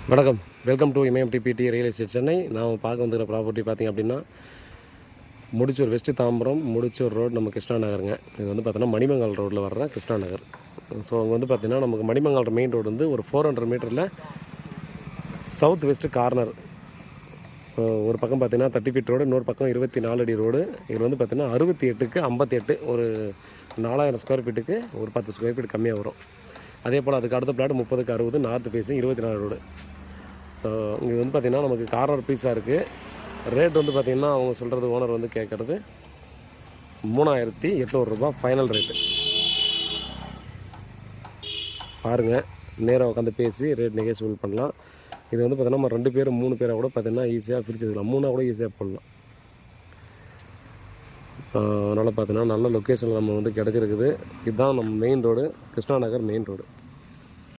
வணக்கம், welcome to MMTPT real estate Chennai. நான் பார்க்க வந்துக்கிற ப்ராப்பர்ட்டி பார்த்திங்க அப்படின்னா முடிச்சூர் வெஸ்ட்டு தாம்பரம் முடிச்சூர் ரோடு நம்ம கிருஷ்ணா நகருங்க. இது வந்து பார்த்தீங்கன்னா மணிமங்கல் ரோட்டில் வர்ற கிருஷ்ணா நகர். ஸோ அங்கே வந்து பார்த்திங்கன்னா நமக்கு மணிமங்கல் மெயின் ரோடு வந்து ஒரு 400 மீட்டரில் சவுத் வெஸ்ட்டு கார்னர். ஒரு பக்கம் பார்த்திங்கன்னா 30 ஃபீட் ரோடு, இன்னொரு பக்கம் 24 அடி ரோடு. இதில் வந்து பார்த்திங்கன்னா 68க்கு 58 ஒரு 4000 ஸ்கொயர் ஃபீட்டுக்கு ஒரு 10 ஸ்கொயர் ஃபீட் கம்மியாக வரும். அதே போல் அதுக்கு அடுத்த பிளாட் 30க்கு 60 நார்த் ஃபேஸிங் 24 ரோடு. ஸோ இங்கே வந்து பார்த்திங்கன்னா நமக்கு கார்னர் பீஸாக இருக்குது. ரேட் வந்து பார்த்திங்கன்னா அவங்க சொல்கிறது ஓனர் வந்து கேட்குறது 3800 ரூபா ஃபைனல் ரேட்டு. பாருங்கள், நேராக உட்காந்து பேசி ரேட் நெகோசியபிள் பண்ணலாம். இது வந்து பார்த்திங்கன்னா நம்ம 2 பேர் 3 பேராக கூட பார்த்திங்கன்னா ஈஸியாக பிரிச்சுக்கலாம், 3 கூட ஈஸியாக போடலாம். அதனால் பார்த்தீங்கன்னா நல்ல லொக்கேஷனில் நம்ம வந்து கிடச்சிருக்குது. இதுதான் நம்ம main road, Krishna Nagar main road.